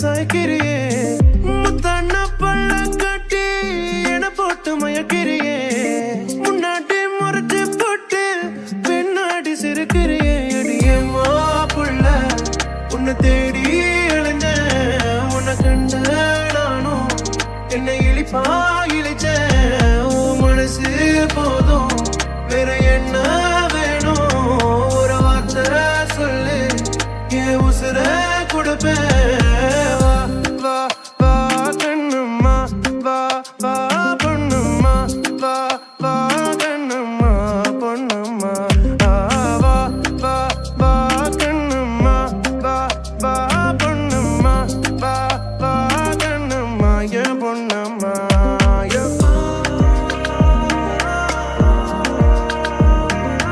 சாய்க்கிறியே முத்தண்ண பள்ள கட்டி என போட்டு மயக்கிறியே முன்னாடி முறைச்சு போட்டு பின்னாடி சிரிக்கிறியே அடியே மாப்புள்ள உன்னை தேடி அலைஞ்ச உன்னை கண்ட நானும் என்னை இழிப்பாய்